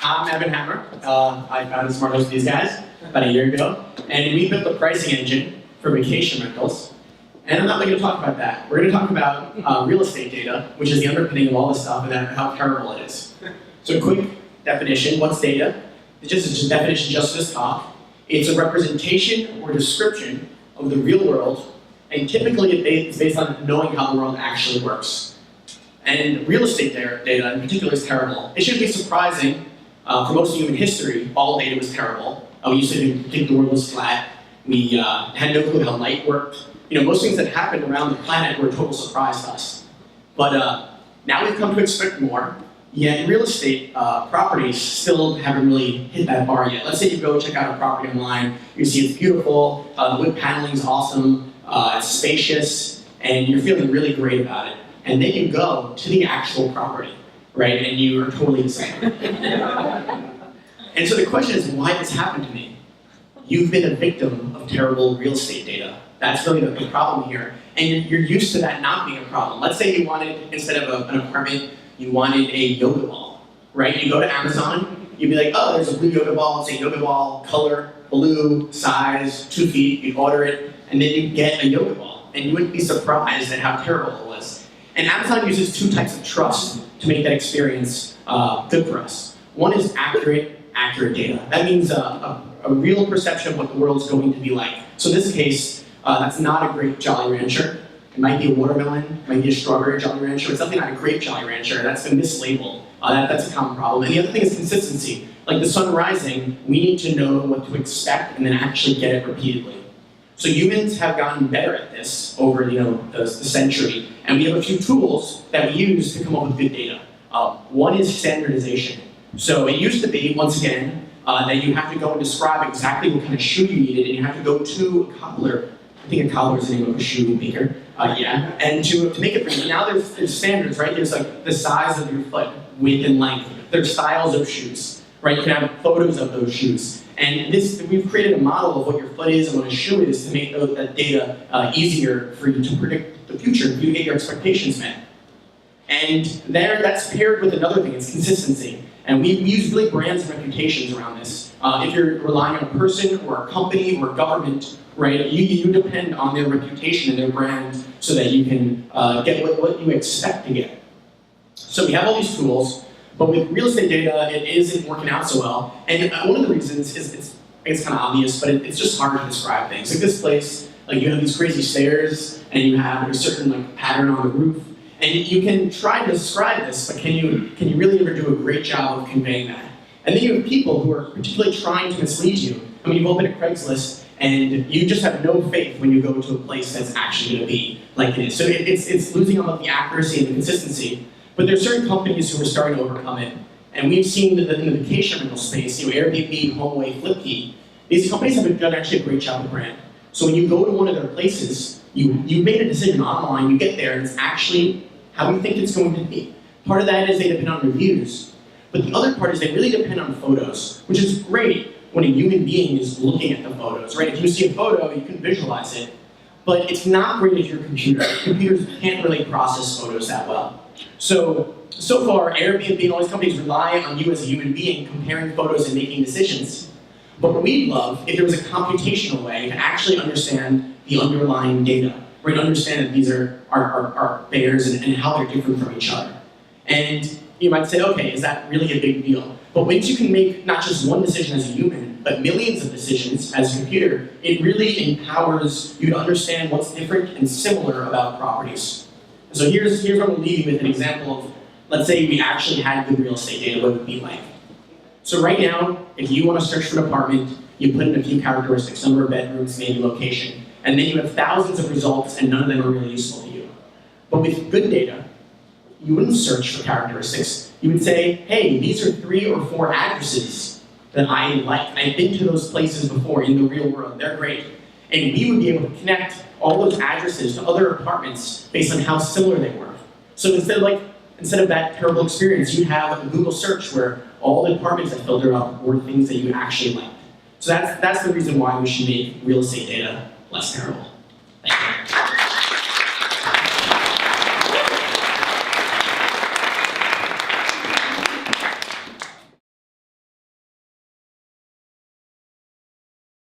I'm Evan Hammer. I founded Smart Host with these guys about a year ago, and we built a pricing engine for vacation rentals. And I'm not really going to talk about that. We're going to talk about real estate data, which is the underpinning of all this stuff and how terrible it is. So a quick definition, what's data? It's just a definition just for this talk. It's a representation or description of the real world, and typically it's based on knowing how the world actually works. And real estate data in particular is terrible. It shouldn't be surprising. For most of human history, all data was terrible. We used to think the world was flat. We had no clue how light worked. Most things that happened around the planet were a total surprise to us. But now we've come to expect more. Yet real estate properties still haven't really hit that bar yet. Let's say you go check out a property online. You see it's beautiful. The wood paneling is awesome. It's spacious, and you're feeling really great about it. And then you go to the actual property, right? And you are totally disappointed. And so the question is, why did this happen to me? You've been a victim of terrible real estate data. That's really the problem here. And you're used to that not being a problem. Let's say you wanted, instead of an apartment, you wanted a yoga ball, right? You go to Amazon, you'd be like, oh, there's a blue yoga ball. It's a yoga ball, color, blue, size, 2 feet. You'd order it, and then you get a yoga ball. And you wouldn't be surprised at how terrible it was. And Amazon uses 2 types of trust to make that experience good for us. One is accurate data. That means a real perception of what the world's going to be like. So in this case, that's not a grape Jolly Rancher. It might be a watermelon, it might be a strawberry Jolly Rancher. It's something like a grape Jolly Rancher. That's been mislabeled. That's a common problem. And the other thing is consistency. Like the sun rising, we need to know what to expect and then actually get it repeatedly. So humans have gotten better at this over the century, and we have a few tools that we use to come up with good data. One is standardization. So it used to be, once again, that you have to go and describe exactly what kind of shoe you needed, and you have to go to a cobbler. I think a cobbler is the name of a shoe maker. And to make it for you. Now there's standards, right? There's like the size of your foot, width and length. There's styles of shoes, right? You can have photos of those shoes. And we've created a model of what your foot is and what a shoe is to make that data easier for you to predict the future, for you to get your expectations met. And that's paired with another thing, it's consistency. And we use really brands and reputations around this. If you're relying on a person or a company or a government, right, you depend on their reputation and their brand so that you can get what you expect to get. So we have all these tools, but with real estate data, it isn't working out so well. And one of the reasons is, it's kind of obvious, but it's just hard to describe things. Like this place, like you have these crazy stairs, and you have a certain pattern on the roof, and you can try to describe this, but can you really ever do a great job of conveying that? And then you have people who are particularly trying to mislead you. I mean, you've opened a Craigslist, and you just have no faith when you go to a place that's actually going to be like it is. So it's losing all of the accuracy and the consistency. But there's certain companies who are starting to overcome it. And we've seen in the vacation rental space, Airbnb, HomeAway, Flipkey, these companies have done actually a great job with brand. So when you go to one of their places, you made a decision online, you get there, and it's actually how you think it's going to be. Part of that is they depend on reviews. But the other part is they really depend on photos, which is great when a human being is looking at the photos, right? If you see a photo, you can visualize it. But it's not great as your computer. Computers can't really process photos that well. So far, Airbnb and all these companies rely on you as a human being comparing photos and making decisions. But what we'd love if there was a computational way to actually understand the underlying data, right? Understand that these are pairs and how they're different from each other. And you might say, okay, is that really a big deal? But once you can make not just one decision as a human, but millions of decisions as a computer, it really empowers you to understand what's different and similar about properties. So here's what I'm going to leave you with an example of, let's say we actually had good real estate data, what it would be like. So right now, if you want to search for an apartment, you put in a few characteristics, number of bedrooms, maybe location, and then you have thousands of results and none of them are really useful to you. But with good data, you wouldn't search for characteristics. You would say, hey, these are 3 or 4 addresses that I like. I've been to those places before in the real world. They're great. And we would be able to connect all those addresses to other apartments based on how similar they were. So instead of that terrible experience, you'd have a Google search where all the apartments that filtered up were things that you actually liked. So that's the reason why we should make real estate data less terrible.